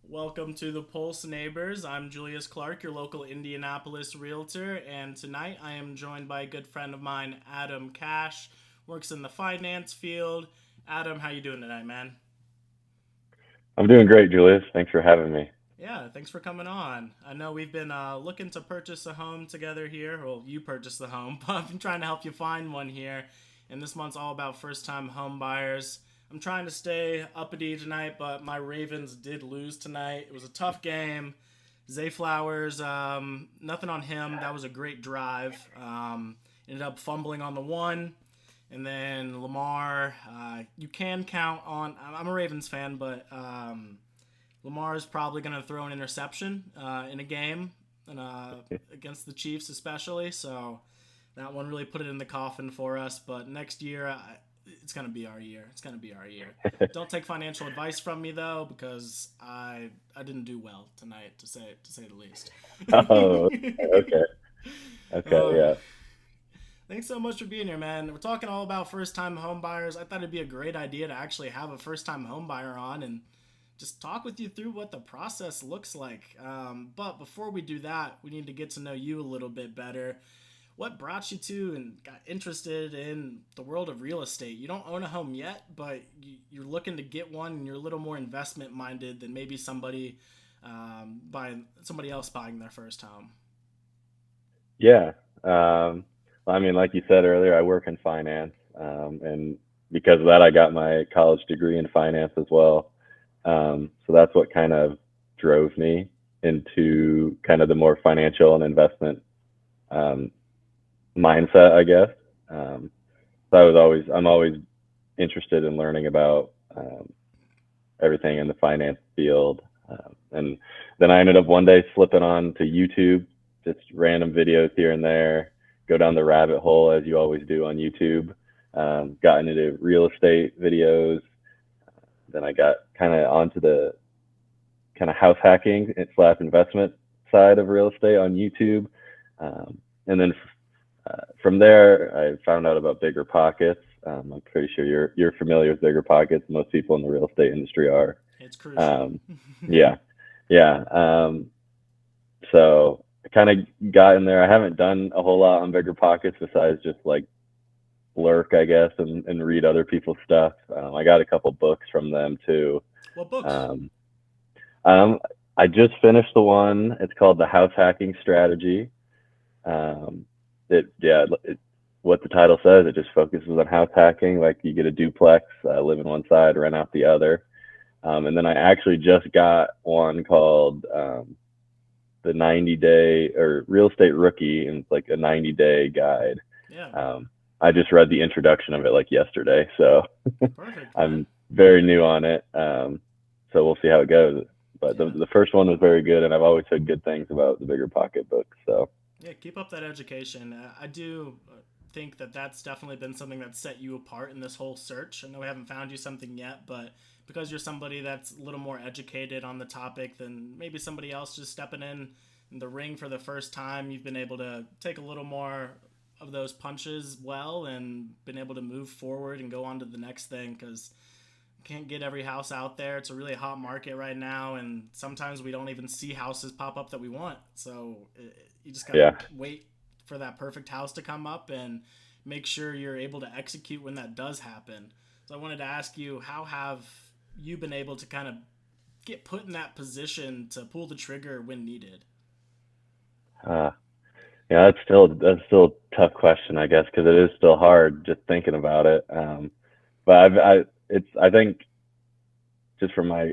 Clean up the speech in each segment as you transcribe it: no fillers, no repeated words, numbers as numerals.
Welcome to the Pulse Neighbors. I'm Julius Clark, your local Indianapolis realtor, and tonight I am joined by a good friend of mine, Adam Cash, works in the finance field. Adam, how you doing tonight, man? I'm doing great, Julius. Thanks for having me. Yeah, thanks for coming on. I know we've been looking to purchase a home together here. Well, you purchased the home, but I've been trying to help you find one here. And this month's all about first-time home buyers. I'm trying to stay uppity tonight, but my Ravens did lose tonight. It was a tough game. Zay Flowers, nothing on him. That was a great drive. Ended up fumbling on the one. And then Lamar, you can count on. I'm a Ravens fan, but Lamar is probably going to throw an interception in a game and, against the Chiefs, especially. So that one really put it in the coffin for us. But next year, it's going to be our year. It's going to be our year. Don't take financial advice from me though, because I didn't do well tonight, to say the least. Oh, okay, okay, uh, yeah, Thanks so much for being here, man. We're talking all about first time home buyers. I thought it'd be a great idea to actually have a first time home buyer on and just talk with you through what the process looks like. But before we do that, we need to get to know you a little bit better. What brought you to and got interested in the world of real estate? You don't own a home yet, but you're looking to get one, and you're a little more investment minded than maybe somebody else buying their first home. yeah. Well, I mean, like you said earlier, I work in finance, and because of that, I got my college degree in finance as well. So that's what kind of drove me into kind of the more financial and investment um, mindset, I guess. Um, so I'm always interested in learning about everything in the finance field. And then I ended up one day slipping on to YouTube, just random videos here and there, go down the rabbit hole as you always do on YouTube. Got into real estate videos. Then I got kind of onto the kind of house hacking slash investment side of real estate on YouTube. And then from there, I found out about Bigger Pockets. I'm pretty sure you're familiar with Bigger Pockets. Most people in the real estate industry are. It's crucial. Um, yeah, yeah. So I kind of got in there. I haven't done a whole lot on Bigger Pockets besides just like lurk, I guess, and read other people's stuff. I got a couple books from them too. What books? Um, um, I just finished the one. It's called The House Hacking Strategy. Um, what the title says, it just focuses on house hacking. Like you get a duplex, live in one side, rent out the other. And then I actually just got one called the 90-day or real estate rookie, and it's like a 90-day guide. Yeah, Um, I just read the introduction of it like yesterday, so perfect, man. I'm very new on it. So we'll see how it goes. But the Yeah. the first one was very good, and I've always heard good things about the Bigger Pocket books. So Yeah, keep up that education. I do think that that's definitely been something that set you apart in this whole search. I know we haven't found you something yet, but because you're somebody that's a little more educated on the topic than maybe somebody else just stepping in the ring for the first time, you've been able to take a little more of those punches well and been able to move forward and go on to the next thing because can't get every house out there. It's a really hot market right now, and sometimes we don't even see houses pop up that we want. So you just gotta yeah, wait for that perfect house to come up and make sure you're able to execute when that does happen. So I wanted to ask you, how have you been able to kind of get put in that position to pull the trigger when needed? uh, yeah, that's still a tough question, I guess, because it is still hard just thinking about it. But I think just from my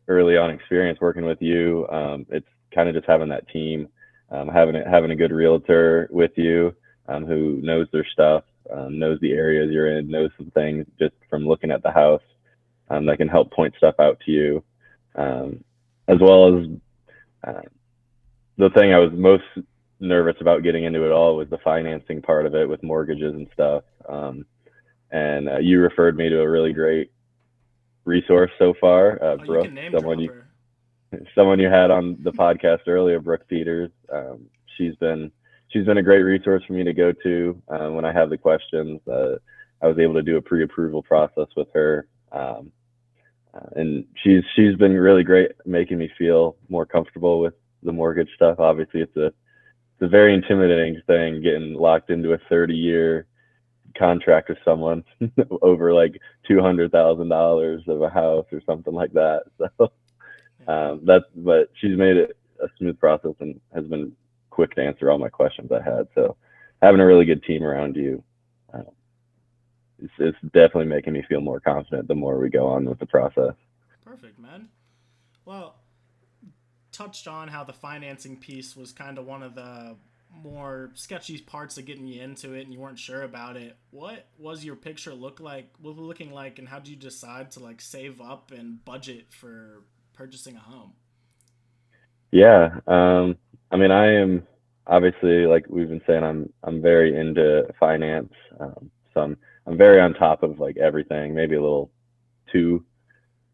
early on experience working with you, it's kind of just having that team, having a good realtor with you, who knows their stuff, knows the areas you're in, knows some things just from looking at the house, that can help point stuff out to you, um, as well as uh, the thing I was most nervous about getting into it all was the financing part of it with mortgages and stuff. And you referred me to a really great resource so far, Oh, you Brooke, can name someone drop you her. someone you had on the podcast earlier, Brooke Peters. She's been she's been a great resource for me to go to when I have the questions. I was able to do a pre-approval process with her, And she's been really great, making me feel more comfortable with the mortgage stuff. Obviously, it's a very intimidating thing getting locked into a 30-year contract with someone over like $200,000 of a house or something like that. So Yeah. but she's made it a smooth process and has been quick to answer all my questions I had. So having a really good team around you, uh, it's definitely making me feel more confident the more we go on with the process. Perfect, man. Well, touched on how the financing piece was kind of one of the more sketchy parts of getting you into it and you weren't sure about it. What was your picture looking like, and how did you decide to like save up and budget for purchasing a home? Yeah. I mean, I am obviously, like we've been saying, I'm very into finance. So I'm very on top of like everything, maybe a little too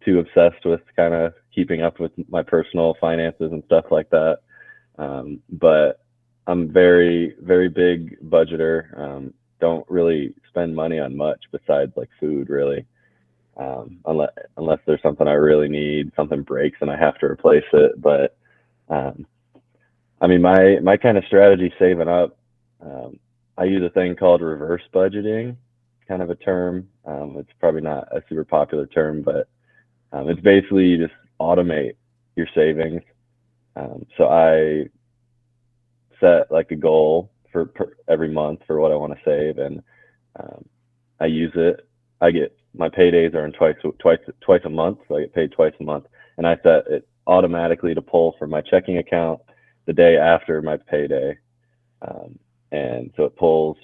obsessed with kind of keeping up with my personal finances and stuff like that. But I'm very big budgeter. Don't really spend money on much besides like food, really. Unless there's something I really need, something breaks and I have to replace it. But um, I mean, my kind of strategy saving up, um, I use a thing called reverse budgeting, kind of a term. It's probably not a super popular term, but it's basically you just automate your savings. So I set like a goal for every month for what I want to save, and um, I use it. I get my paydays are in twice a month, so I get paid twice a month, and I set it automatically to pull from my checking account the day after my payday, um, and so it pulls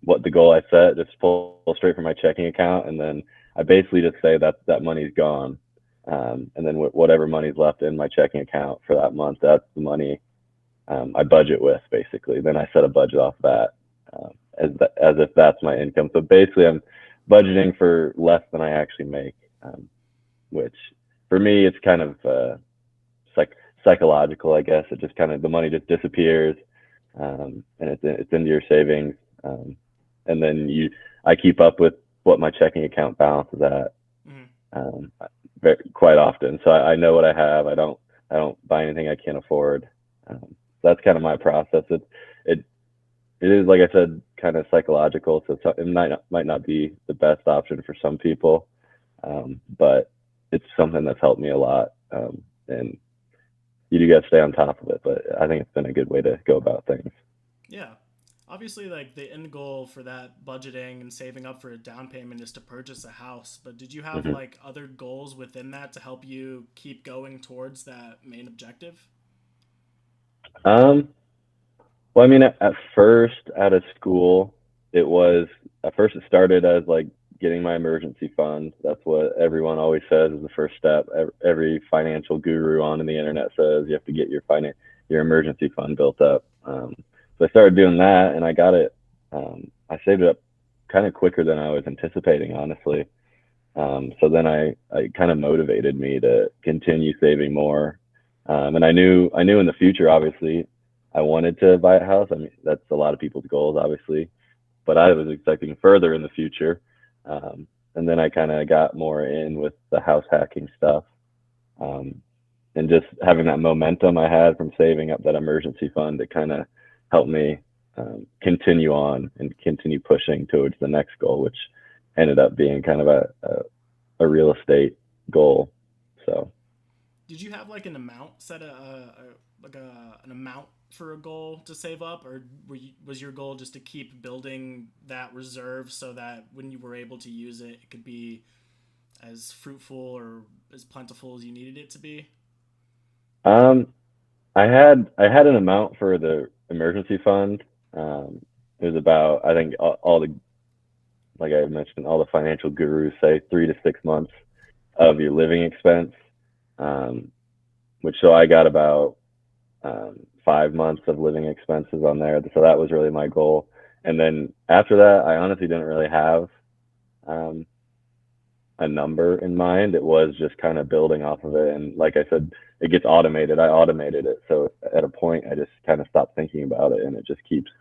what the goal I set, just pull straight from my checking account, and then I basically just say that that money's gone, and then whatever money's left in my checking account for that month, that's the money I budget with basically. Then I set a budget off that, as if that's my income. So basically, I'm budgeting for less than I actually make, which for me it's kind of psych- psychological, I guess. It just kind of the money just disappears, and it's into your savings, um, and then I keep up with what my checking account balance is at, Mm-hmm. um, quite often. So I know what I have. I don't buy anything I can't afford. That's kind of my process. It it is, like I said, kind of psychological. So it might not be the best option for some people, but it's something that's helped me a lot. And you do got to stay on top of it. But I think it's been a good way to go about things. Yeah. Obviously, like the end goal for that budgeting and saving up for a down payment is to purchase a house. But did you have Hmm. like other goals within that to help you keep going towards that main objective? Um, well, I mean, at first out of school, it was at first it started as like getting my emergency fund. That's what everyone always says is the first step. Every financial guru on the internet says you have to get your emergency fund built up. So I started doing that, and I got it. I saved it up kind of quicker than I was anticipating, honestly. So then I kind of motivated me to continue saving more. And I knew in the future, obviously, I wanted to buy a house. I mean, that's a lot of people's goals, obviously, but I was expecting further in the future. Um, and then I kind of got more in with the house hacking stuff, um, and just having that momentum I had from saving up that emergency fund. It kind of helped me continue on and continue pushing towards the next goal, which ended up being kind of a real estate goal. So, Did you have like an amount set an amount for a goal to save up, or was your goal just to keep building that reserve so that when you were able to use it, it could be as fruitful or as plentiful as you needed it to be? um, I had an amount for the emergency fund. It was about, I think, all the, like I mentioned, all the financial gurus say 3 to 6 months of your living expense, um, which so I got about 5 months of living expenses on there. So that was really my goal. And then after that, I honestly didn't really have um, a number in mind. It was just kind of building off of it. And like I said, it gets automated. I automated it. So at a point, I just kind of stopped thinking about it, and it just keeps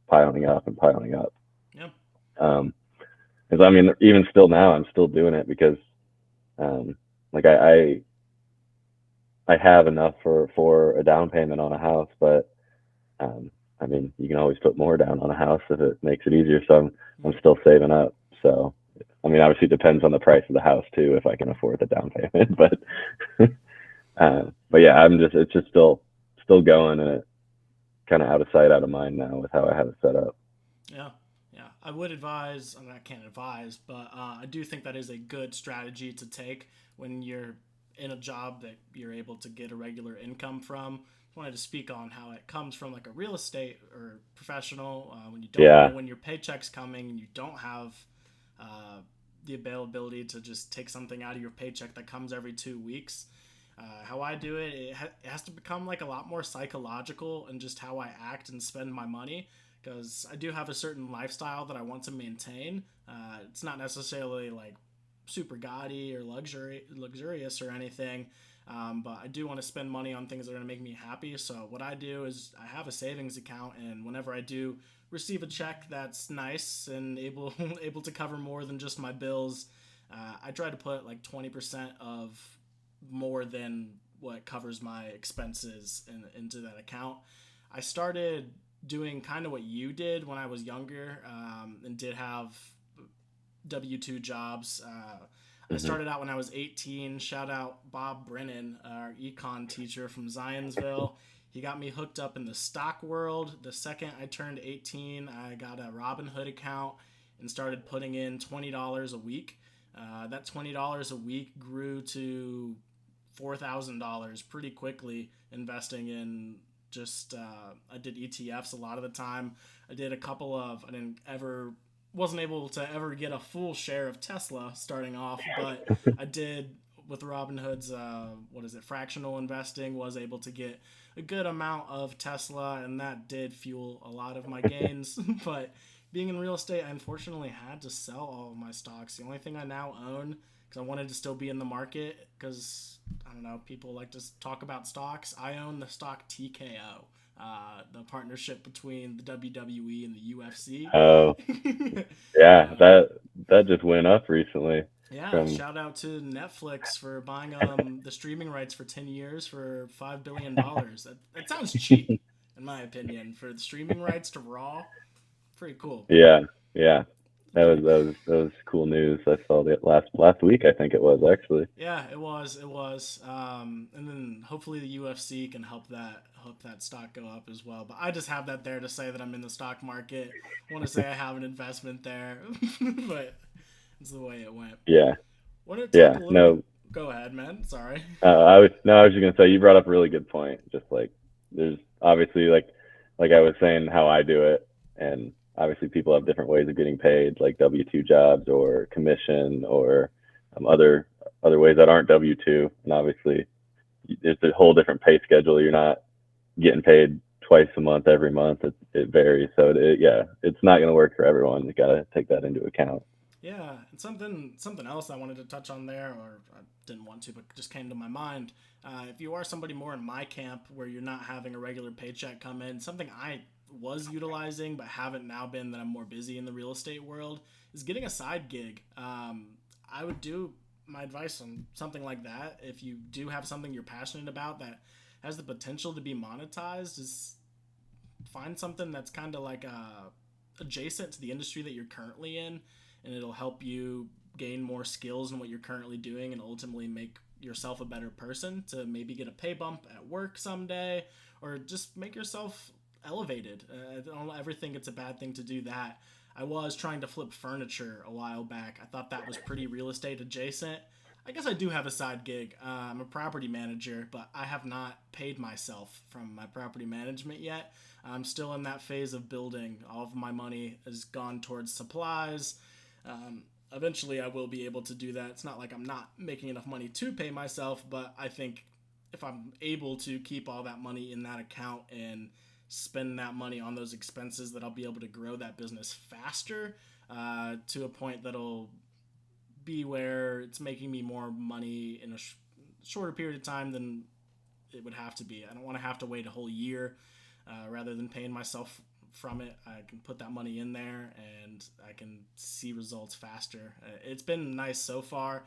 piling up and piling up. Yep. Um, because I mean, even still now, I'm still doing it because like I have enough for a down payment on a house, but um, I mean, you can always put more down on a house if it makes it easier. So I'm still saving up. So I mean, obviously, it depends on the price of the house too, if I can afford the down payment. But yeah, it's just still going, and it kind of out of sight, out of mind now with how I have it set up. Yeah, yeah. I would advise. I mean, I can't advise, but I do think that is a good strategy to take when you're in a job that you're able to get a regular income from. I wanted to speak on how it comes from like a real estate or professional when you don't know Yeah, when your paycheck's coming and you don't have uh, the availability to just take something out of your paycheck that comes every 2 weeks. How I do it, it has to become like a lot more psychological and just how I act and spend my money because I do have a certain lifestyle that I want to maintain. It's not necessarily like super gaudy or luxurious or anything, but I do want to spend money on things that are going to make me happy. So what I do is I have a savings account, and whenever I do receive a check that's nice and able able to cover more than just my bills, I try to put like 20% of more than what covers my expenses into that account. I started doing kind of what you did when I was younger and did have W-2 jobs. I hmm started out when I was 18. Shout out Bob Brennan, our econ teacher from Zionsville. He got me hooked up in the stock world. The second I turned 18, I got a Robinhood account and started putting in $20 a week. That $20 a week grew to $4,000 pretty quickly investing in just I did ETFs a lot of the time. I did a couple of I didn't ever wasn't able to ever get a full share of Tesla starting off, but I did with Robinhood's what is it, fractional investing, was able to get a good amount of Tesla, and that did fuel a lot of my gains. But being in real estate, I unfortunately had to sell all of my stocks. The only thing I now own, because I wanted to still be in the market, because I don't know, people like to talk about stocks. I own the stock TKO, the partnership between the WWE and the UFC. oh yeah, uh, that just went up recently yeah, from shout out to Netflix for buying the streaming rights for 10 years for $5 billion. That sounds cheap, in my opinion, for the streaming rights to Raw. Pretty cool. yeah, yeah. Pretty. That was cool news. I saw that last week. I think it was actually. Yeah, it was. It was. And then hopefully the UFC can help that stock go up as well. But I just have that there to say that I'm in the stock market. I want to say I have an investment there, but it's the way it went. Yeah, Want to talk yeah. a little bit? No, Go ahead, man. Sorry. I was just gonna say you brought up a really good point. Just like there's obviously like I was saying how I do it, and obviously people have different ways of getting paid, like W-2 jobs or commission or other ways that aren't W-2. And obviously there's a whole different pay schedule. You're not getting paid twice a month every month. It varies. So yeah, it's not gonna work for everyone. You gotta take that into account. Yeah, and something else I wanted to touch on there, or I didn't want to, but just came to my mind. If you are somebody more in my camp where you're not having a regular paycheck come in, something I was utilizing but haven't now been that I'm more busy in the real estate world is getting a side gig. I would do my advice on something like that. If you do have something you're passionate about that has the potential to be monetized, is find something that's kind of like adjacent to the industry that you're currently in, and it'll help you gain more skills in what you're currently doing and ultimately make yourself a better person to maybe get a pay bump at work someday or just make yourself elevated. I don't ever think it's a bad thing to do that. I was trying to flip furniture a while back. I thought that was pretty real estate adjacent. I guess I do have a side gig. I'm a property manager, but I have not paid myself from my property management yet. I'm still in that phase of building. All of my money has gone towards supplies. Eventually, I will be able to do that. It's not like I'm not making enough money to pay myself, but I think if I'm able to keep all that money in that account and spend that money on those expenses, that I'll be able to grow that business faster to a point that'll be where it's making me more money in a shorter period of time than it would have to be. I don't want to have to wait a whole year rather than paying myself from it. I can put that money in there and I can see results faster. It's been nice so far.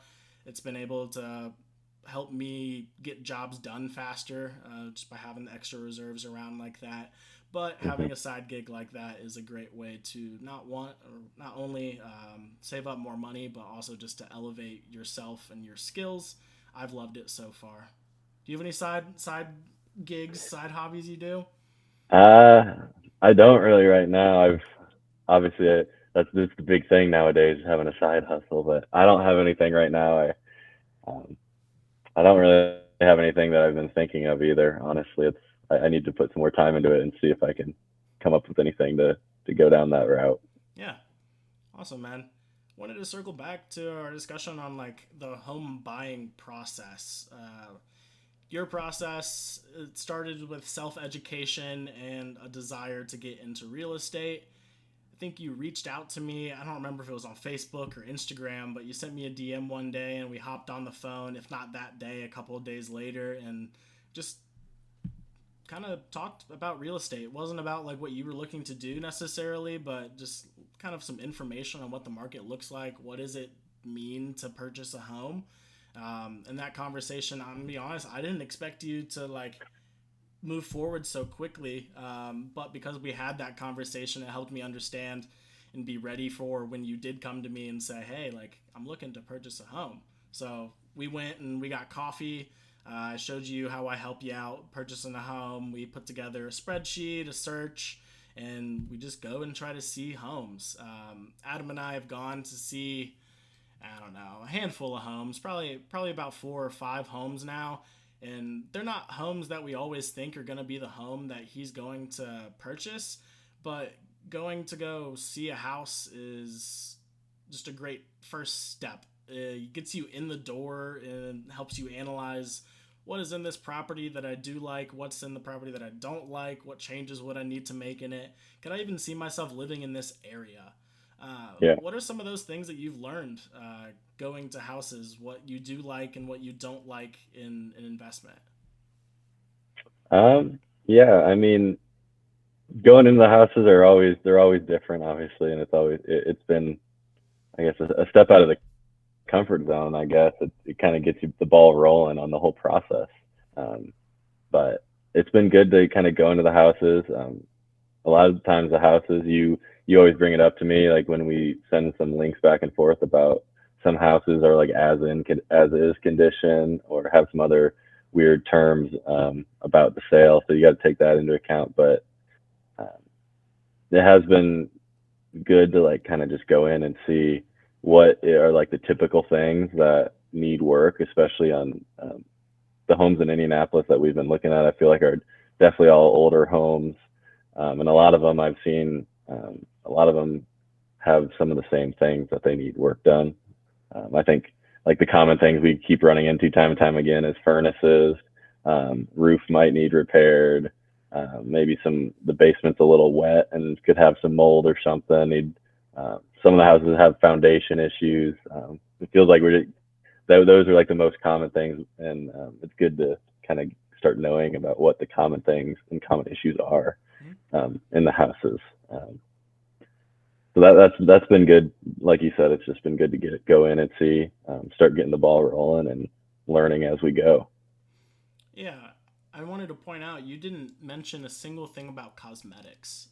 It's been able to help me get jobs done faster, just by having the extra reserves around like that. But Hmm. having a side gig like that is a great way to not only save up more money, but also just to elevate yourself and your skills. I've loved it so far. Do you have any side gigs, side hobbies you do? Uh, I don't really right now. I've obviously that's the big thing nowadays, having a side hustle. But I don't have anything right now. Um, I don't really have anything that I've been thinking of either. Honestly, I need to put some more time into it and see if I can come up with anything to go down that route. Yeah, awesome, man. Wanted to circle back to our discussion on like the home buying process. Your process, it started with self education and a desire to get into real estate. I think you reached out to me. I don't remember if it was on Facebook or Instagram, but you sent me a DM one day and we hopped on the phone, if not that day, a couple of days later, and just kind of talked about real estate. It wasn't about like what you were looking to do necessarily, but just kind of some information on what the market looks like. What does it mean to purchase a home? In that conversation, I'm gonna be honest, I didn't expect you to like move forward so quickly. But because we had that conversation, it helped me understand and be ready for when you did come to me and say, "Hey, like I'm looking to purchase a home." So we went and we got coffee. I showed you how I help you out purchasing a home. We put together a spreadsheet, a search, and we just go and try to see homes. Adam and I have gone to see, I don't know, a handful of homes, probably about 4 or 5 homes now. And they're not homes that we always think are going to be the home that he's going to purchase, but going to go see a house is just a great first step. It gets you in the door and helps you analyze what is in this property that I do like, what's in the property that I don't like, what changes would I need to make in it. Can I even see myself living in this area? Yeah. What are some of those things that you've learned going to houses? What you do like and what you don't like in an investment? Yeah. I mean, going into the houses are always they're always different, obviously, and it's been, I guess, a step out of the comfort zone. I guess it kind of gets you the ball rolling on the whole process. Um, but it's been good to kind of go into the houses. A lot of times the houses you always bring it up to me, like when we send some links back and forth about some houses are like as is condition or have some other weird terms about the sale, so you got to take that into account. But um, it has been good to like kind of just go in and see what are like the typical things that need work, especially on the homes in Indianapolis that we've been looking at. I feel like are definitely all older homes, and a lot of them I've seen. A lot of them have some of the same things that they need work done. I think like the common things we keep running into time and time again is furnaces, roof might need repaired, maybe the basement's a little wet and could have some mold or something. Some of the houses have foundation issues. It feels like those are like the most common things, and it's good to kind of start knowing about what the common things and common issues are Mhm. in the houses. So that's been good. Like you said, it's just been good to go in and see, start getting the ball rolling and learning as we go. Yeah, I wanted to point out you didn't mention a single thing about cosmetics.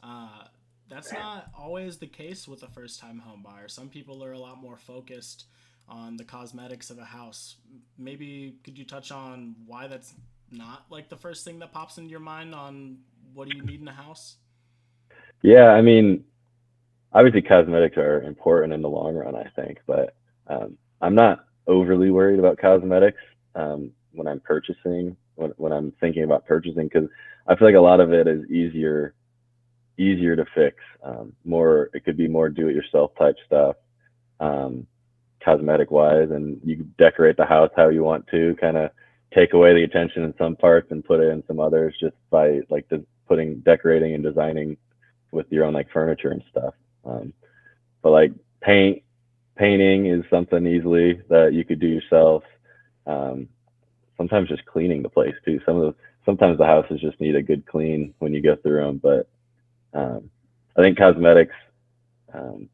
That's not always the case with a first time home buyer. Some people are a lot more focused on the cosmetics of a house. Maybe could you touch on why that's not like the first thing that pops into your mind on what do you need in a house? Yeah, I mean, obviously cosmetics are important in the long run, I think, but I'm not overly worried about cosmetics when I'm purchasing, when I'm thinking about purchasing, because I feel like a lot of it is easier to fix. More, it could be more do-it-yourself type stuff, um, cosmetic wise, and you decorate the house how you want to. Kind of take away the attention in some parts and put it in some others, just by like putting decorating and designing with your own like furniture and stuff. Um, but like painting is something easily that you could do yourself. Um, Sometimes just cleaning the place too. Sometimes the houses just need a good clean when you go through them, but um, I think cosmetics, um,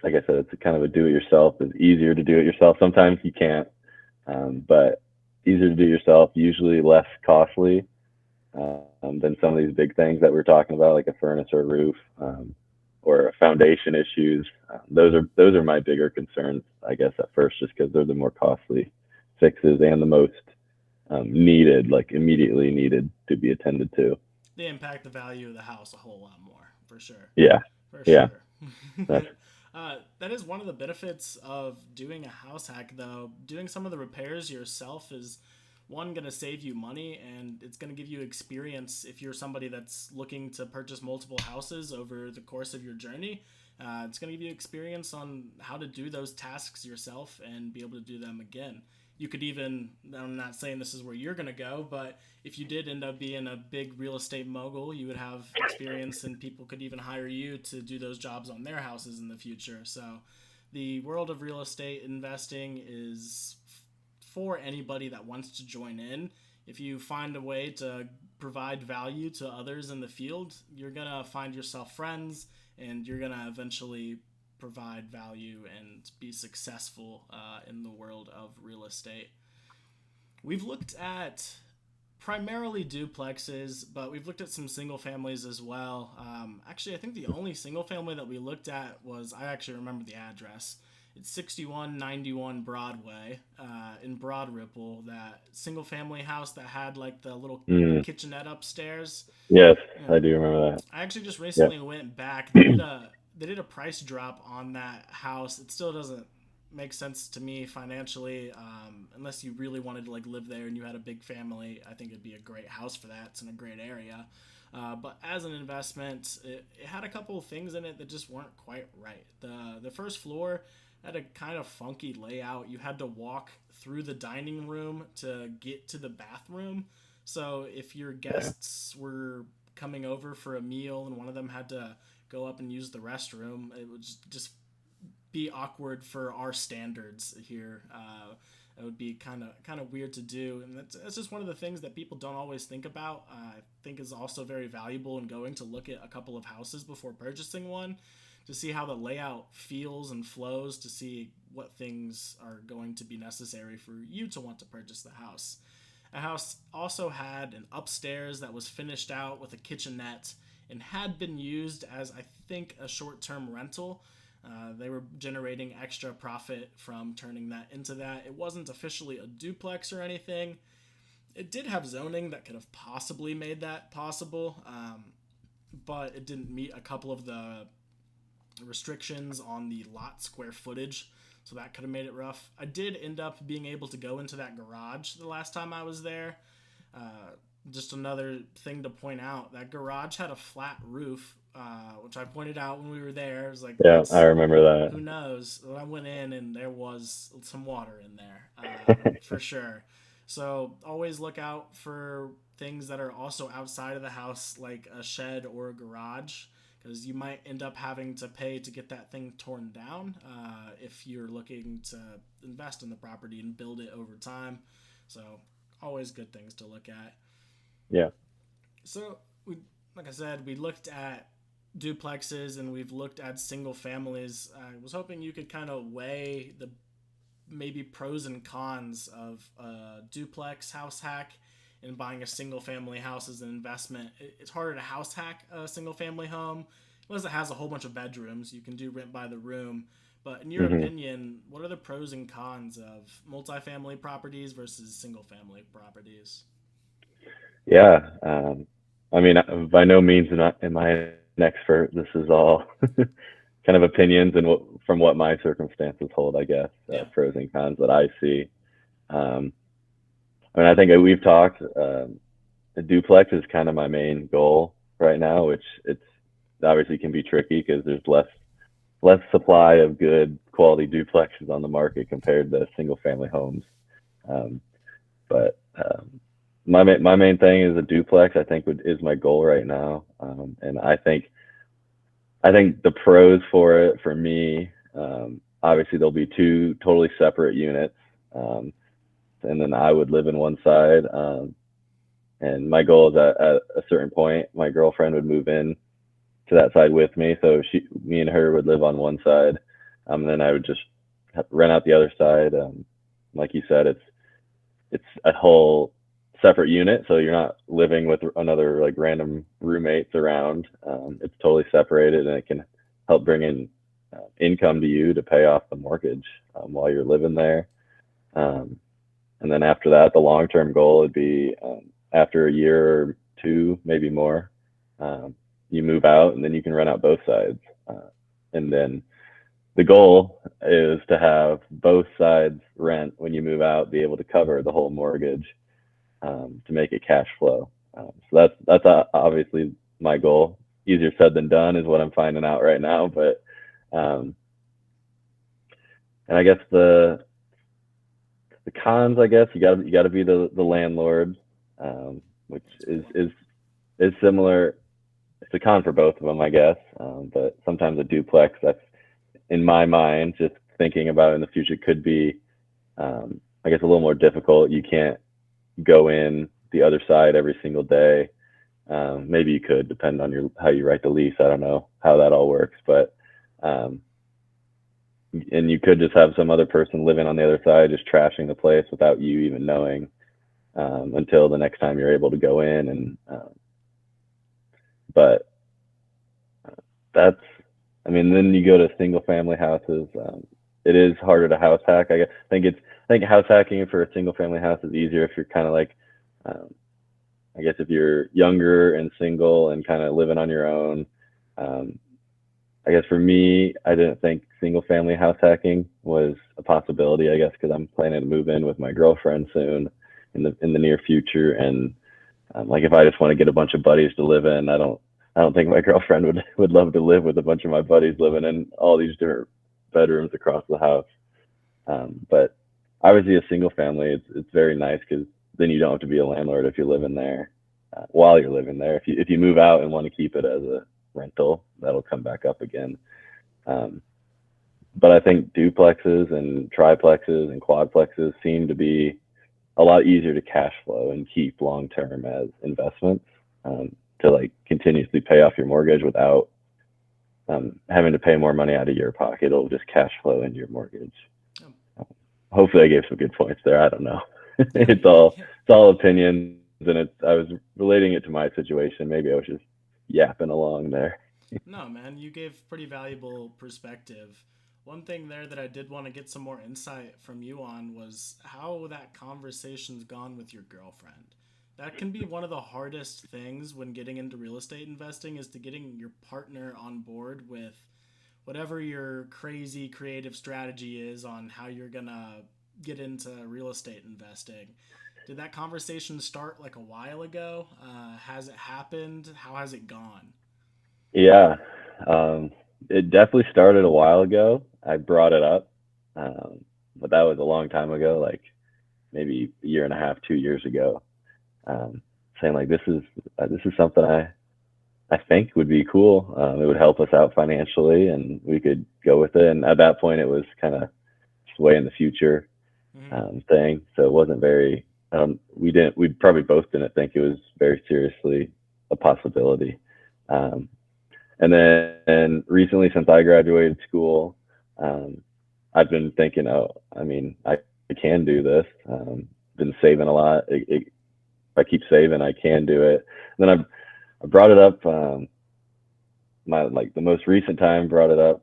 like I said, it's kind of a do-it-yourself. It's easier to do it yourself. Sometimes you can't but easier to do yourself, usually less costly than some of these big things that we're talking about, like a furnace or a roof, or foundation issues. Those are my bigger concerns, I guess, at first, just because they're the more costly fixes and the most needed, like immediately needed to be attended to. They impact the value of the house a whole lot more, for sure. Yeah, For yeah, sure. that's That is one of the benefits of doing a house hack, though. Doing some of the repairs yourself is one going to save you money, and it's going to give you experience if you're somebody that's looking to purchase multiple houses over the course of your journey. It's going to give you experience on how to do those tasks yourself and be able to do them again. You could even, I'm not saying this is where you're going to go, but if you did end up being a big real estate mogul, you would have experience and people could even hire you to do those jobs on their houses in the future. So the world of real estate investing is for anybody that wants to join in. If you find a way to provide value to others in the field, you're going to find yourself friends and you're going to eventually provide value and be successful in the world of real estate. We've looked at primarily duplexes, but we've looked at some single families as well. Actually, I think the only single family that we looked at was, I actually remember the address. It's 6191 Broadway in Broad Ripple, that single family house that had like the little mm, kitchenette upstairs. yes, Yeah. I do remember that. I actually just Yeah, recently went back. They did a price drop on that house. It still doesn't make sense to me financially, unless you really wanted to like live there and you had a big family. I think it'd be a great house for that. It's in a great area. But as an investment, it had a couple of things in it that just weren't quite right. The first floor had a kind of funky layout. You had to walk through the dining room to get to the bathroom. So if your yeah, guests were coming over for a meal and one of them had to go up and use the restroom, it would just be awkward for our standards here. It would be kind of weird to do, and that's just one of the things that people don't always think about. I think is also very valuable in going to look at a couple of houses before purchasing one, to see how the layout feels and flows, to see what things are going to be necessary for you to want to purchase the house. A house also had an upstairs that was finished out with a kitchenette and had been used as, I think, a short term rental. They were generating extra profit from turning that into that. It wasn't officially a duplex or anything. It did have zoning that could have possibly made that possible, but it didn't meet a couple of the restrictions on the lot square footage, so that could have made it rough. I did end up being able to go into that garage the last time I was there. Just another thing to point out, that garage had a flat roof, which I pointed out when we were there. It was like, yeah, I that's, remember who that. knows? Well, I went in and there was some water in there, for sure. So always look out for things that are also outside of the house, like a shed or a garage, because you might end up having to pay to get that thing torn down if you're looking to invest in the property and build it over time. So always good things to look at. Yeah, So we, like I said, we looked at duplexes and we've looked at single families. I was hoping you could kind of weigh the maybe pros and cons of a duplex house hack and buying a single family house as an investment. It's harder to house hack a single family home unless it has a whole bunch of bedrooms. You can do rent by the room. But in your hmm opinion, what are the pros and cons of multifamily properties versus single family properties? yeah. I mean, by no means am I an expert. This is all kind of opinions and from what my circumstances hold, I guess, Yeah. pros and cons that I see. Um, I mean, I think we've talked. The duplex is kind of my main goal right now, which it's obviously can be tricky because there's less supply of good quality duplexes on the market compared to single family homes. Um, but my main thing is a duplex. I think is my goal right now, and I think the pros for it for me, obviously there'll be two totally separate units, um, and then I would live in one side. And my goal is at a certain point, my girlfriend would move in to that side with me. So me and her would live on one side, and then I would just rent out the other side. Like you said, it's it's a whole separate unit, so you're not living with another like random roommates around. It's totally separated, and it can help bring in income to you to pay off the mortgage while you're living there. Um, and then after that, the long term goal would be after a year or two, maybe more, um, you move out, and then you can rent out both sides. And then the goal is to have both sides rent when you move out, be able to cover the whole mortgage to make it cash flow. So that's obviously my goal. Easier said than done is what I'm finding out right now. But um, and I guess the cons, I guess you got to be the landlord, which is similar. It's a con for both of them, I guess. But sometimes a duplex, that's in my mind, just thinking about it in the future, could be, I guess, a little more difficult. You can't go in the other side every single day. Maybe you could, depend on how you write the lease. I don't know how that all works, but um, and you could just have some other person living on the other side, just trashing the place without you even knowing until the next time you're able to go in. And but that's, I mean, then you go to single family houses. It is harder to house hack. I think house hacking for a single family house is easier if you're kind of like, um, I guess if you're younger and single and kind of living on your own. Um, I guess for me, I didn't think single family house hacking was a possibility. I guess because I'm planning to move in with my girlfriend soon in the near future, and like if I just want to get a bunch of buddies to live in, I don't think my girlfriend would love to live with a bunch of my buddies living in all these different bedrooms across the house. But obviously, a single family, it's very nice because then you don't have to be a landlord if you're living there while you're living there. If you move out and want to keep it as a rental, that'll come back up again. Um, but I think duplexes and triplexes and quadplexes seem to be a lot easier to cash flow and keep long term as investments, to like continuously pay off your mortgage without having to pay more money out of your pocket. It'll just cash flow into your mortgage. Hopefully, I gave some good points there. I don't know. It's all opinions, and I was relating it to my situation. Maybe I was just yapping along there. No, man, you gave pretty valuable perspective. One thing there that I did want to get some more insight from you on was how that conversation's gone with your girlfriend. That can be one of the hardest things when getting into real estate investing is to getting your partner on board with whatever your crazy creative strategy is on how you're gonna get into real estate investing. Did that conversation start like a while ago? Has it happened? How has it gone? Yeah, it definitely started a while ago. I brought it up, but that was a long time ago, like maybe a year and a half, 2 years ago. Um, Saying like this is something I think would be cool. It would help us out financially, and we could go with it. And at that point, it was kind of way in the future Mm-hmm. thing, so it wasn't very. We probably both didn't think it was very seriously a possibility. Um, and then recently, since I graduated school, um, I've been thinking, oh, I mean, I can do this. Been saving a lot. If I keep saving, I can do it. And then I brought it up. My like the most recent time brought it up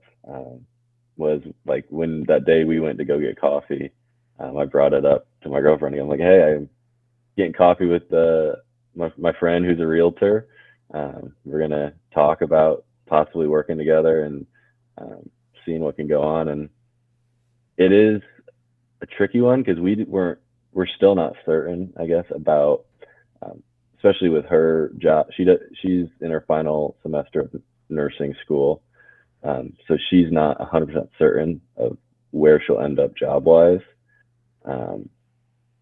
was like when that day we went to go get coffee. I brought it up to my girlfriend. I'm like, hey, I'm getting coffee with my friend who's a realtor. We're gonna talk about possibly working together and seeing what can go on. And it is a tricky one because we're still not certain, I guess, about especially with her job. She's in her final semester of nursing school, so she's not 100% certain of where she'll end up job wise. Um,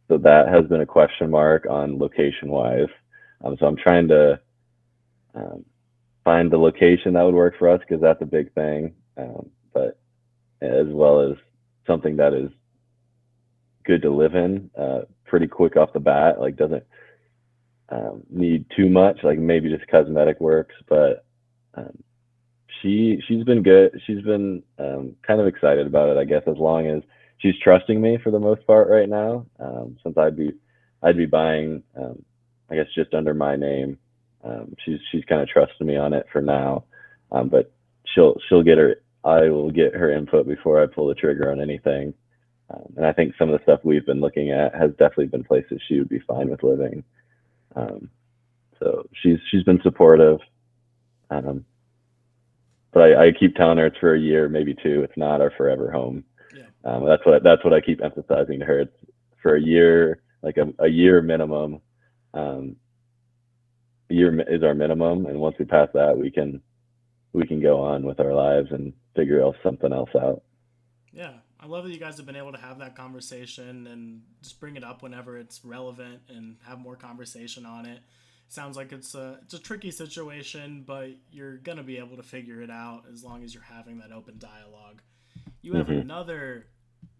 so that has been a question mark on location wise. So I'm trying to um, find the location that would work for us because that's a big thing. But as well as something that is good to live in, pretty quick off the bat, like doesn't need too much, like maybe just cosmetic works. But um, she's been good. She's been kind of excited about it, I guess, as long as she's trusting me for the most part right now. Since I'd be buying, I guess just under my name. She's kind of trusting me on it for now, but she'll get her. I will get her input before I pull the trigger on anything. And I think some of the stuff we've been looking at has definitely been places she would be fine with living. Um, so she's been supportive. Um, but I keep telling her it's for a year, maybe two. It's not our forever home. Yeah. That's what I keep emphasizing to her. It's for a year, like a year minimum. Um, a year is our minimum, and once we pass that, we can go on with our lives and figure else something else out. Yeah, I love that you guys have been able to have that conversation and just bring it up whenever it's relevant and have more conversation on it. Sounds like it's a tricky situation, but you're gonna be able to figure it out as long as you're having that open dialogue. You have Hmm. another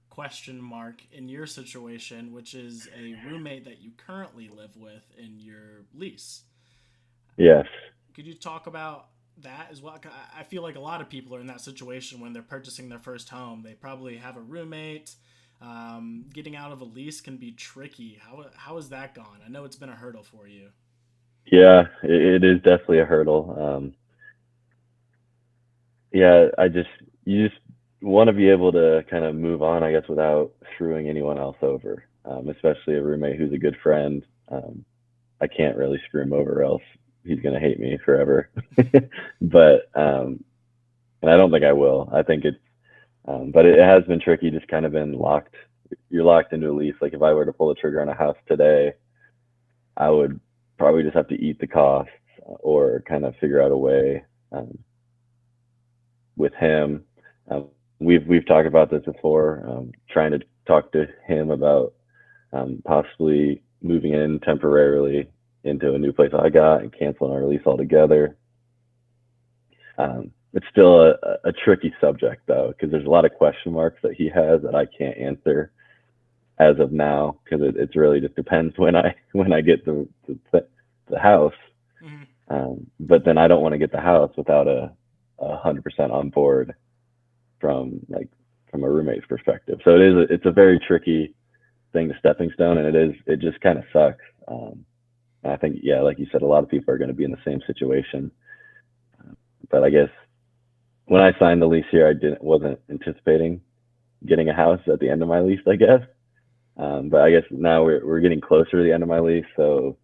question mark in your situation, which is a roommate that you currently live with in your lease. Yes. Could you talk about that as well? I feel like a lot of people are in that situation when they're purchasing their first home. They probably have a roommate. Getting out of a lease can be tricky. How has that gone? I know it's been a hurdle for you. Yeah, it is definitely a hurdle. Yeah, you just want to be able to kind of move on, I guess, without screwing anyone else over. Especially a roommate who's a good friend. I can't really screw him over, or else he's gonna hate me forever. But and I don't think I will. I think but it has been tricky. Just kind of been locked. You're locked into a lease. Like if I were to pull the trigger on a house today, I would probably just have to eat the costs or kind of figure out a way um, with him. Um, we've talked about this before, trying to talk to him about possibly moving in temporarily into a new place I got and canceling our lease altogether. It's still a tricky subject though, because there's a lot of question marks that he has that I can't answer as of now, because it's really just depends when I get the house. Hmm. But then I don't want to get the house without a 100% on board from from a roommate's perspective. So it's a very tricky thing to stepping stone, and it just kind of sucks. And I think yeah, like you said, a lot of people are going to be in the same situation. But I guess when I signed the lease here, I didn't wasn't anticipating getting a house at the end of my lease. I guess, but I guess now we're getting closer to the end of my lease, so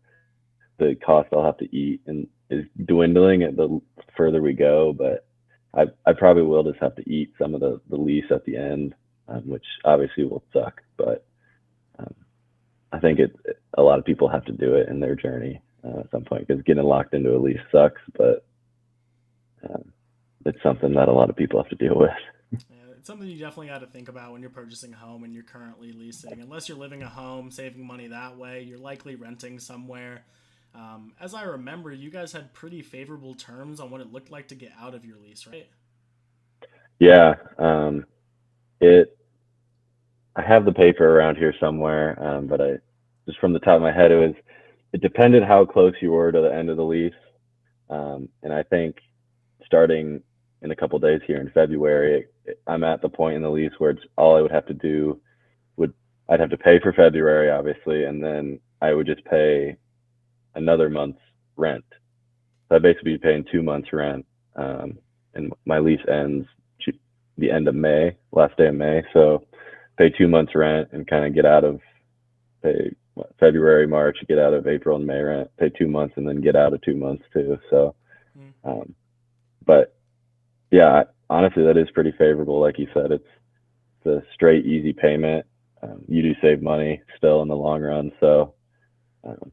the cost I'll have to eat and is dwindling the further we go. But I probably will just have to eat some of the lease at the end, which obviously will suck. But um, I think a lot of people have to do it in their journey at some point, because getting locked into a lease sucks, but um, it's something that a lot of people have to deal with. Yeah, it's something you definitely got to think about when you're purchasing a home and you're currently leasing. Unless you're living at home, saving money that way, you're likely renting somewhere. As I remember, you guys had pretty favorable terms on what it looked like to get out of your lease, right? Yeah, it. I have the paper around here somewhere, but I just from the top of my head, it depended how close you were to the end of the lease, and I think starting in a couple days here in February, I'm at the point in the lease where it's all I would have to do would I'd have to pay for February, obviously, and then I would just pay another month's rent. So I'd basically be paying 2 months rent, and my lease ends the end of May, last day of May. So pay 2 months rent and kind of get out of pay February, March, get out of April and May rent, pay 2 months, and then get out of 2 months too. So, Mm. um, but yeah, honestly, that is pretty favorable. Like you said, it's the straight, easy payment. You do save money still in the long run. So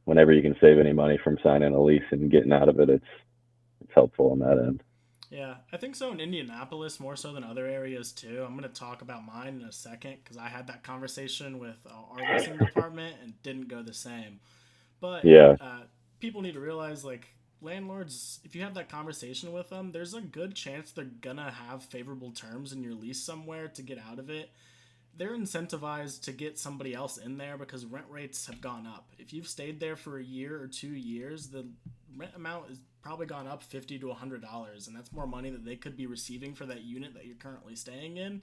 whenever you can save any money from signing a lease and getting out of it, it's helpful on that end. Yeah, I think so in Indianapolis more so than other areas too. I'm going to talk about mine in a second because I had that conversation with our leasing department and didn't go the same. But Yeah. people need to realize like landlords, if you have that conversation with them, there's a good chance they're gonna have favorable terms in your lease somewhere to get out of it. They're incentivized to get somebody else in there because rent rates have gone up. If you've stayed there for a year or 2 years, the rent amount has probably gone up $50 to $100, and that's more money that they could be receiving for that unit that you're currently staying in.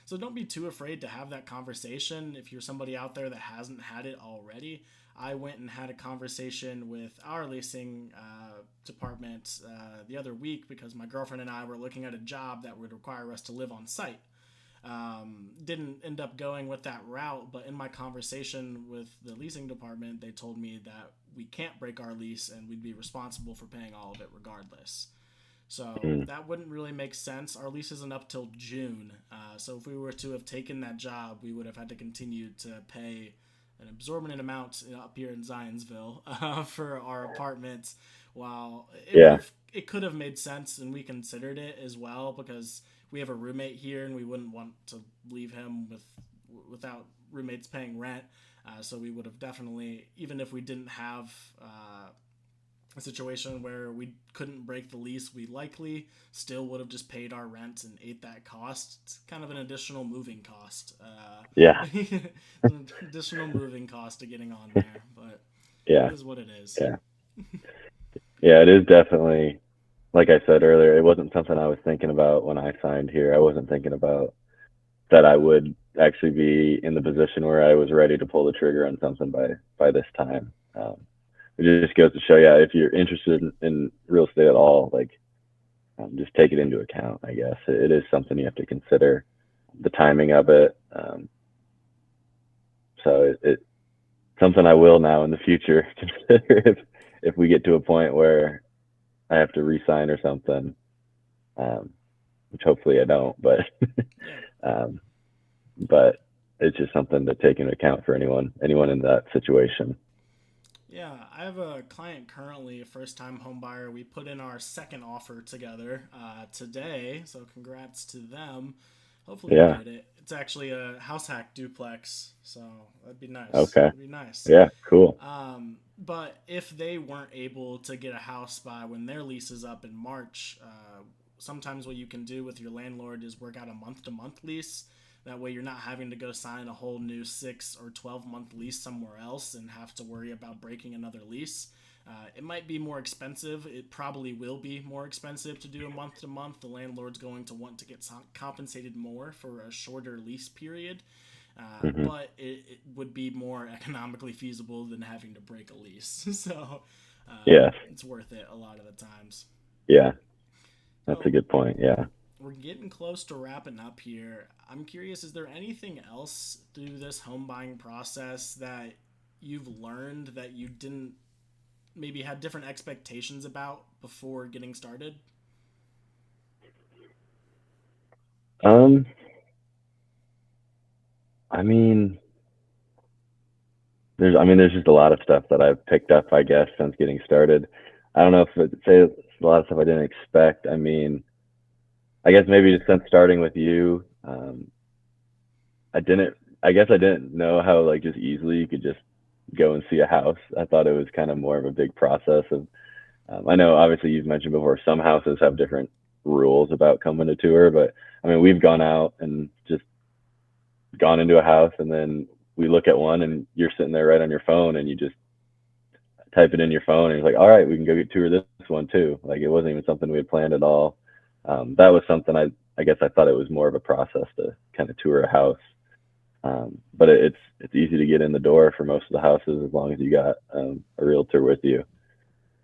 So don't be too afraid to have that conversation if you're somebody out there that hasn't had it already. I went and had a conversation with our leasing department the other week because my girlfriend and I were looking at a job that would require us to live on site. Didn't end up going with that route, but in my conversation with the leasing department, they told me that we can't break our lease and we'd be responsible for paying all of it regardless. So Mm. that wouldn't really make sense. Our lease isn't up till June. So if we were to have taken that job, we would have had to continue to pay an exorbitant amount up here in Zionsville for our apartments. While Yeah. it could have made sense, and we considered it as well because we have a roommate here, and we wouldn't want to leave him without roommates paying rent. So we would have definitely, even if we didn't have a situation where we couldn't break the lease, we likely still would have just paid our rent and ate that cost. It's kind of an additional moving cost. Yeah. Additional moving cost of getting on there, but it Yeah. is what it is. Yeah. Yeah. It is definitely, like I said earlier, it wasn't something I was thinking about when I signed here. I wasn't thinking about that I would actually be in the position where I was ready to pull the trigger on something by this time. It just goes to show you, if you're interested in real estate at all, like, just take it into account. I guess it is something you have to consider, the timing of it. So it something I will now in the future consider if we get to a point where I have to resign or something, um, which hopefully I don't, Yeah. um, but it's just something to take into account for anyone in that situation. Yeah, I have a client currently, a first time home buyer. We put in our second offer together today, so congrats to them. Hopefully we Yeah. get it. It's actually a house hack duplex, so that'd be nice. Okay. That'd be nice. Yeah. Cool. But if they weren't able to get a house by when their lease is up in March, sometimes what you can do with your landlord is work out a month to month lease. That way, you're not having to go sign a whole new 6 or 12 month lease somewhere else and have to worry about breaking another lease. It might be more expensive. It probably will be more expensive to do a month to month. The landlord's going to want to get compensated more for a shorter lease period. Hmm. But it would be more economically feasible than having to break a lease. So Yes. it's worth it a lot of the times. Yeah. That's a So good point. Yeah. we're getting close to wrapping up here. I'm curious, is there anything else through this home buying process that you've learned that you didn't maybe had different expectations about before getting started? Um, I mean, there's just a lot of stuff that I've picked up, I guess, since getting started. I don't know if say it's a lot of stuff I didn't expect. I mean, I guess maybe just since starting with you, I didn't. I guess I didn't know how, like, just easily you could just go and see a house. I thought it was kind of more of a big process. Of I know obviously you've mentioned before some houses have different rules about coming to tour, but I mean we've gone out and just gone into a house, and then we look at one and you're sitting there right on your phone and you just type it in your phone and it's like, all right, we can go get tour this one too. Like, it wasn't even something we had planned at all. That was something I guess I thought it was more of a process to kind of tour a house. But it's easy to get in the door for most of the houses as long as you got a realtor with you.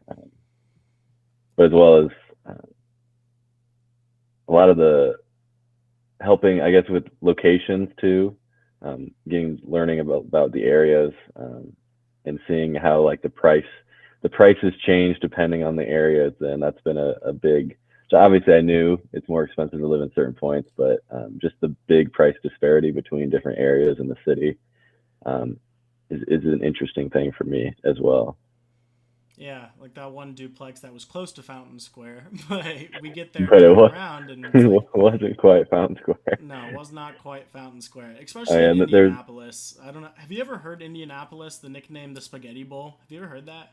Um, but as well as a lot of the helping, I guess, with locations too, getting learning about the areas, and seeing how, like, the prices change depending on the areas. And that's been a big. So obviously, I knew it's more expensive to live in certain points, but just the big price disparity between different areas in the city, um, is an interesting thing for me as well. Yeah, like that one duplex that was close to Fountain Square, but we get there But turning around and it's like, wasn't quite Fountain Square. no, was not quite Fountain Square, Oh especially in yeah, there's Indianapolis. I don't know. Have you ever heard Indianapolis, the nickname the Spaghetti Bowl? Have you ever heard that?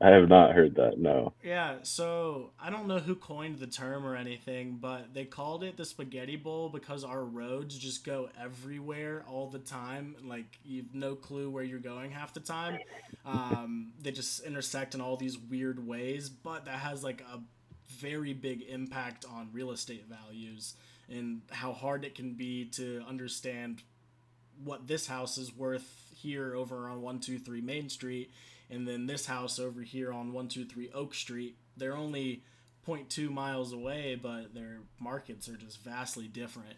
I have not heard that. No. Yeah, so I don't know who coined the term or anything, but they called it the Spaghetti Bowl because our roads just go everywhere all the time. Like, you've no clue where you're going half the time. They just intersect in all these weird ways, but that has like a very big impact on real estate values and how hard it can be to understand what this house is worth here over on 123 Main Street, and then this house over here on 123 Oak Street. They're only zero point 0.2 miles away, but their markets are just vastly different.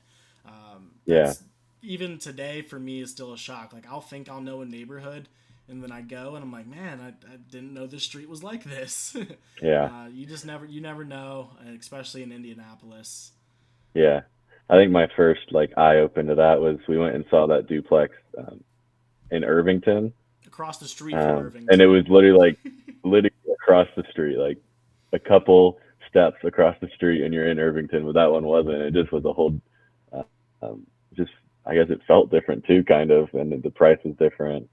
Yeah. That's even today for me is still a shock. Like I'll think I'll know a neighborhood, and then I go and I'm like, man, I didn't know this street was like this. Yeah. You never know, especially in Indianapolis. Yeah. I think my first like eye open to that was we went and saw that duplex in Irvington. Across the street from And it Irvington. was literally across the street, like a couple steps across the street, and you're in Irvington. But that one wasn't. It just was a whole, uh, just I guess it felt different too, kind of, and the price was different.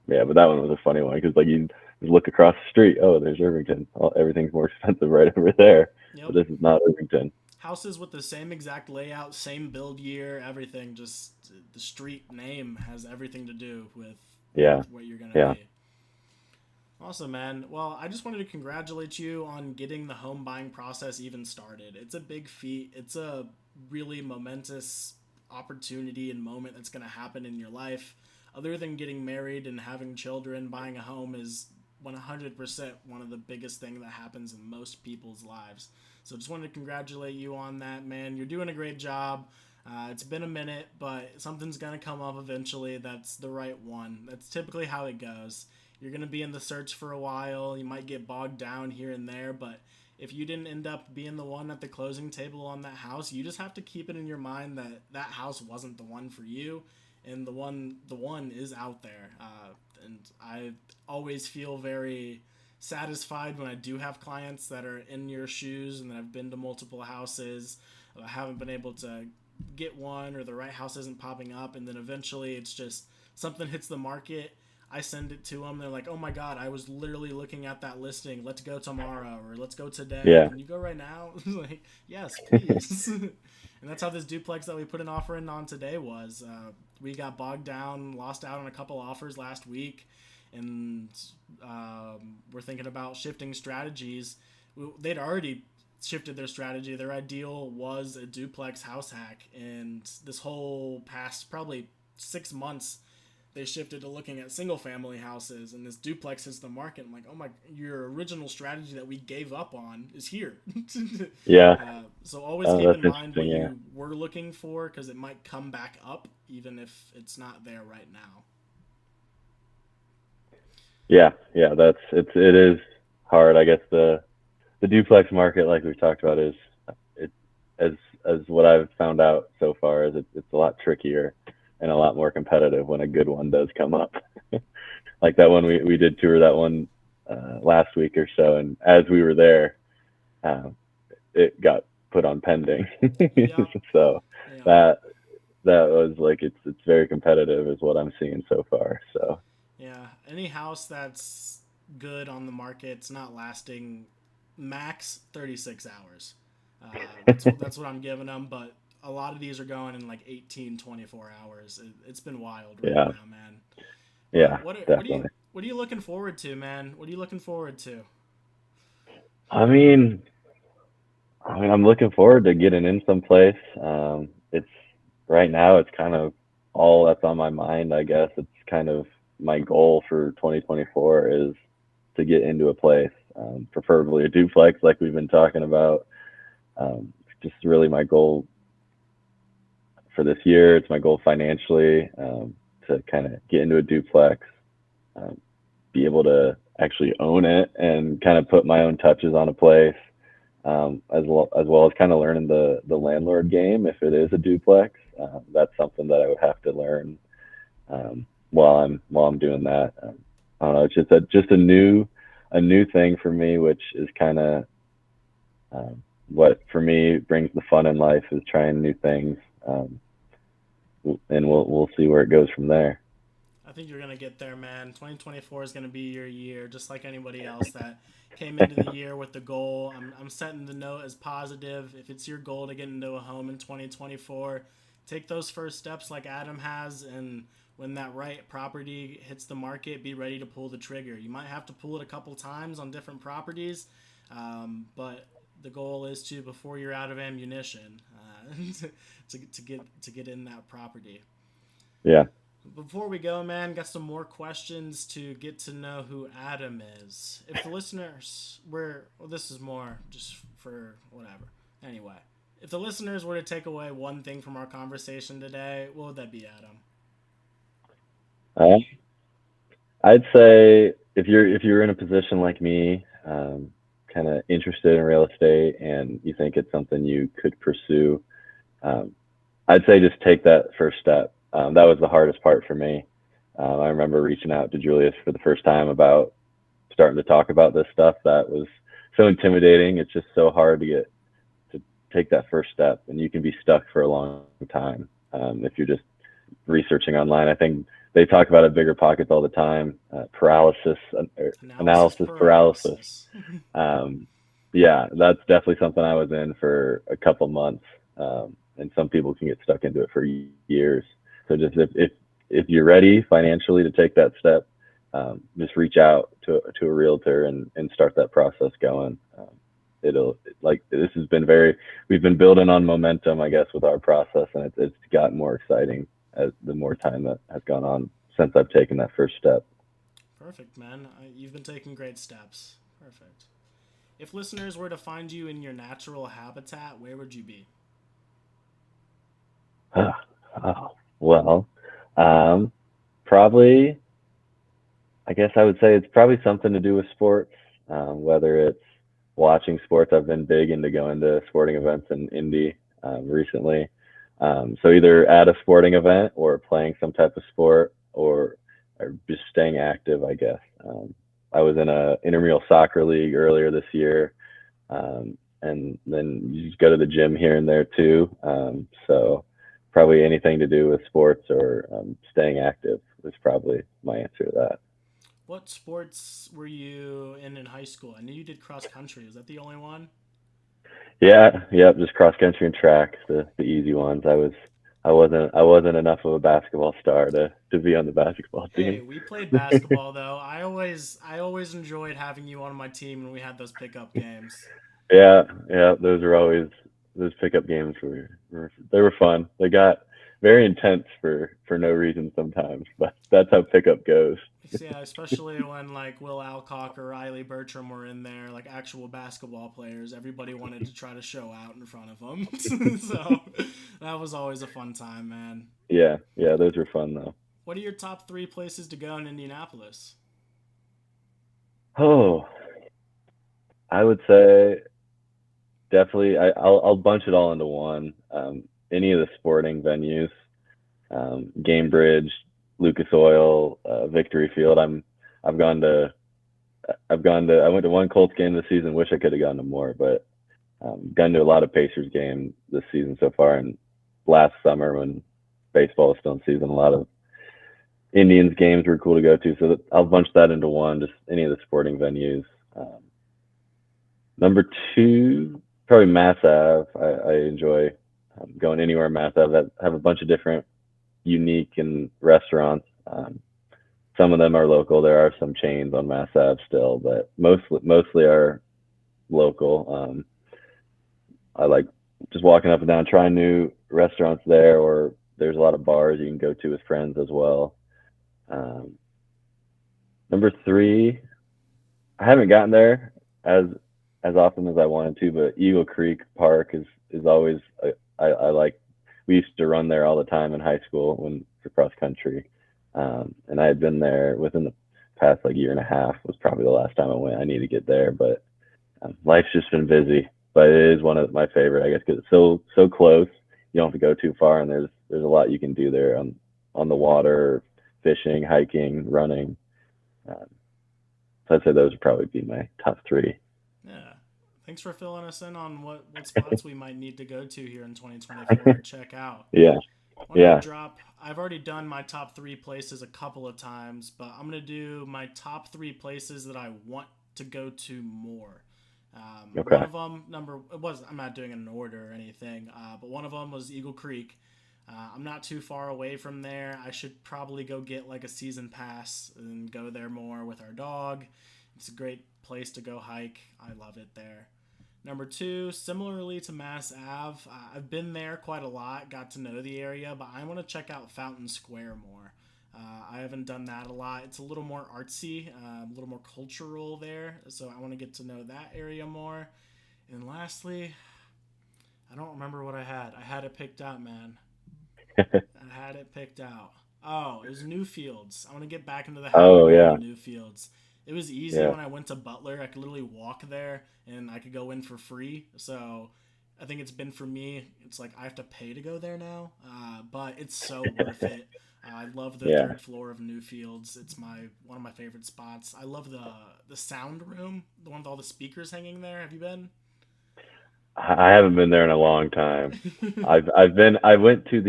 Yeah, but that one was a funny one because like you look across the street, oh, there's Irvington. Well, everything's more expensive right over there, but Yep. this is not Irvington. Houses with the same exact layout, same build year, everything. Just the street name has everything to do Yeah, with what you're gonna yeah, be. Awesome, man. Well, I just wanted to congratulate you on getting the home buying process even started. It's a big feat. It's a really momentous opportunity and moment that's going to happen in your life. Other than getting married and having children, buying a home is 100% one of the biggest things that happens in most people's lives. So just wanted to congratulate you on that, man. You're doing a great job. It's been a minute, but something's going to come up eventually that's the right one. That's typically how it goes. You're going to be in the search for a while. You might get bogged down here and there, but if you didn't end up being the one at the closing table on that house, you just have to keep it in your mind that that house wasn't the one for you, and the one is out there. And I always feel very satisfied when I do have clients that are in your shoes and that have been to multiple houses. I haven't been able to get one, or the right house isn't popping up, and then eventually it's just something hits the market. I send it to them. They're like, "Oh my god, I was literally looking at that listing. Let's go tomorrow, or let's go today. yeah, Can you go right now?" Like, yes, please. And that's how this duplex that we put an offer in on today was. We got bogged down, lost out on a couple offers last week, and we're thinking about shifting strategies. They'd already shifted their strategy. Their ideal was a duplex house hack, and this whole past probably 6 months they shifted to looking at single family houses, and this duplex hits the market. I'm like, oh my, your original strategy that we gave up on is here. yeah. So always keep That's in mind what interesting. Yeah, you were looking for, because it might come back up even if it's not there right now. yeah, yeah. It is hard. I guess the duplex market, like we've talked about, is it as as what I've found out so far is it's a lot trickier and a lot more competitive when a good one does come up. Like that one we did tour that one last week or so, and as we were there, um, it got put on pending. Yep. So Yep. that that was like it's very competitive is what I'm seeing so far. So Yeah. Any house that's good on the market, it's not lasting max 36 hours. That's what I'm giving them, but a lot of these are going in like 18, 24 hours. It's been wild right yeah, now, man. yeah, But definitely. what are you looking forward to, man? What are you looking forward to? I mean, I'm looking forward to getting in someplace. It's right now. It's kind of all that's on my mind. I guess it's kind of my goal for 2024 is to get into a place, preferably a duplex, like we've been talking about. Just really my goal for this year. It's my goal financially to kind of get into a duplex, um, be able to actually own it, and kind of put my own touches on a place. As well as kind of learning the landlord game. If it is a duplex, that's something that I would have to learn while I'm doing that. I don't know. It's just a new thing for me, which is kind of what for me brings the fun in life is trying new things, um, and we'll see where it goes from there. I think you're gonna get there, man. 2024 is gonna be your year, just like anybody else that came into the year with the goal. I'm setting the note as positive. If it's your goal to get into a home in 2024, take those first steps like Adam has, and when that right property hits the market, be ready to pull the trigger. You might have to pull it a couple times on different properties, but the goal is to, before you're out of ammunition, to get in that property. Yeah. Before we go, man, got some more questions to get to know who Adam is. If the listeners were, well, this is more just for whatever. Anyway, if the listeners were to take away one thing from our conversation today, what would that be, Adam? Uh, I'd say if you're in a position like me, kind of interested in real estate and you think it's something you could pursue, um, I'd say just take that first step. That was the hardest part for me. I remember reaching out to Julius for the first time about starting to talk about this stuff. That was so intimidating. It's just so hard to get to take that first step, and you can be stuck for a long time if you're just researching online. I think they talk about it bigger pockets all the time. Paralysis, analysis paralysis. Um, yeah, that's definitely something I was in for a couple months, and some people can get stuck into it for years. So just if you're ready financially to take that step, just reach out to a realtor and start that process going. It'll like this has been we've been building on momentum, I guess, with our process, and it's gotten more exciting as the more time that has gone on since I've taken that first step. Perfect, man. You've been taking great steps. Perfect. If listeners were to find you in your natural habitat, where would you be? Oh, well, um, probably, I guess I would say it's probably something to do with sports, whether it's watching sports. I've been big into going to sporting events in Indy recently. So either at a sporting event or playing some type of sport or just staying active, I guess. I was in a intramural soccer league earlier this year, and then you just go to the gym here and there too. So probably anything to do with sports or staying active is probably my answer to that. What sports were you in high school? I knew you did cross country. Is that the only one? Yeah, just cross country and track, the easy ones. I wasn't enough of a basketball star to be on the basketball Hey, team. we played basketball though. I always enjoyed having you on my team when we had those pickup games. Yeah, those pickup games were fun. They got very intense for no reason sometimes, but that's how pickup goes. Yeah, especially when like Will Alcock or Riley Bertram were in there, like actual basketball players. Everybody wanted to try to show out in front of them, so that was always a fun time, man. Yeah, those were fun though. What are your top three places to go in Indianapolis? Oh, I would say definitely. I'll bunch it all into one. Any of the sporting venues, Gamebridge, Lucas Oil, Victory Field. I've gone to I went to one Colts game this season. Wish I could have gone to more, but gone to a lot of Pacers games this season so far. And last summer when baseball was still in season, a lot of Indians games were cool to go to. So I'll bunch that into one. Just any of the sporting venues. Number two, probably Mass Ave. I enjoy going anywhere in Mass Ave that have a bunch of different unique and restaurants. Some of them are local. There are some chains on Mass Ave still, but mostly are local. I like just walking up and down, trying new restaurants there, or there's a lot of bars you can go to with friends as well. Um, Number three, I haven't gotten there as as often as I wanted to, but Eagle Creek Park is always I like. We used to run there all the time in high school when for cross country, and I had been there within the past like year and a half was probably the last time I went. I need to get there, but life's just been busy. But it is one of my favorite, I guess, because it's so close. You don't have to go too far, and there's a lot you can do there on the water, fishing, hiking, running. Um, so I'd say those would probably be my top three. Yeah. Thanks for filling us in on what spots we might need to go to here in 2024 to check out. Yeah, Why don't you yeah. drop? I've already done my top three places a couple of times, but I'm gonna do my top three places that I want to go to more. One Okay. of them, number it was I'm not doing it in order or anything, but one of them was Eagle Creek. I'm not too far away from there. I should probably go get like a season pass and go there more with our dog. It's a great place to go hike. I love it there. Number two, similarly to Mass Ave, I've been there quite a lot, got to know the area, but I want to check out Fountain Square more. I haven't done that a lot. It's a little more artsy, a little more cultural there, so I want to get to know that area more. And lastly, I don't remember what I had. I had it picked out, man. I had it picked out. Oh, it was Newfields. I want to get back into the habit of Oh going yeah, to Newfields. It was easy yeah, when I went to Butler. I could literally walk there and I could go in for free. So I think it's been for me. It's like I have to pay to go there now, but it's so worth it. I love the yeah. third floor of Newfields. It's my one of my favorite spots. I love the sound room, the one with all the speakers hanging there. Have you been? I haven't been there in a long time. I went to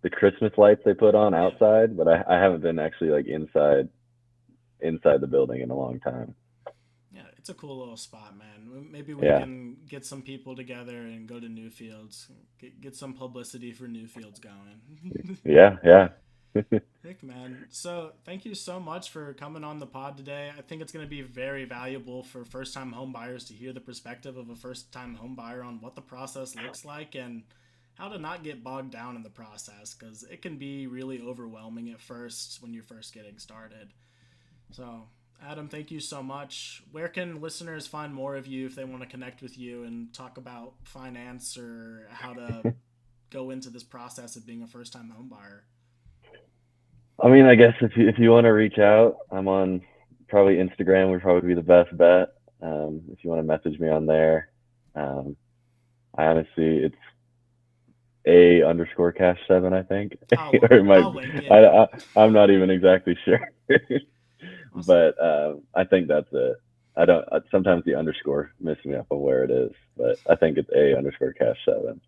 the Christmas lights they put on Yeah. outside, but I haven't been actually like inside the building in a long time. Yeah, it's a cool little spot, man. Maybe we Yeah, can get some people together and go to Newfields, get some publicity for Newfields going. yeah, yeah. Heck, man. So, thank you so much for coming on the pod today. I think it's going to be very valuable for first time home buyers to hear the perspective of a first time home buyer on what the process looks like and how to not get bogged down in the process because it can be really overwhelming at first when you're first getting started. So, Adam, thank you so much. Where can listeners find more of you if they want to connect with you and talk about finance or how to go into this process of being a first time home buyer? I mean, I guess if you want to reach out, I'm on probably Instagram would probably be the best bet. If you want to message me on there, um, I honestly it's a underscore cash seven, I think, or it might. I'll link I, it. I I'm not even exactly sure, Awesome. but I think that's it. I don't. Sometimes the underscore misses me up on where it is, but I think it's a underscore cash seven.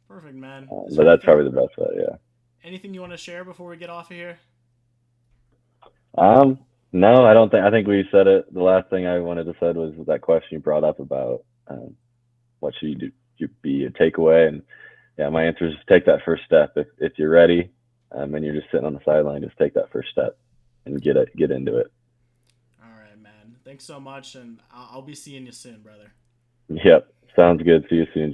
Perfect, man. Is But there that's probably the best bet. Yeah. anything you want to share before we get off of here? No, I don't think. I think we said it. The last thing I wanted to said was that question you brought up about what should you do you be a takeaway, and yeah, my answer is take that first step. If you're ready, and you're just sitting on the sideline, just take that first step and get into it. All right, man. Thanks so much, and I'll be seeing you soon, brother. Yep, sounds good. See you soon.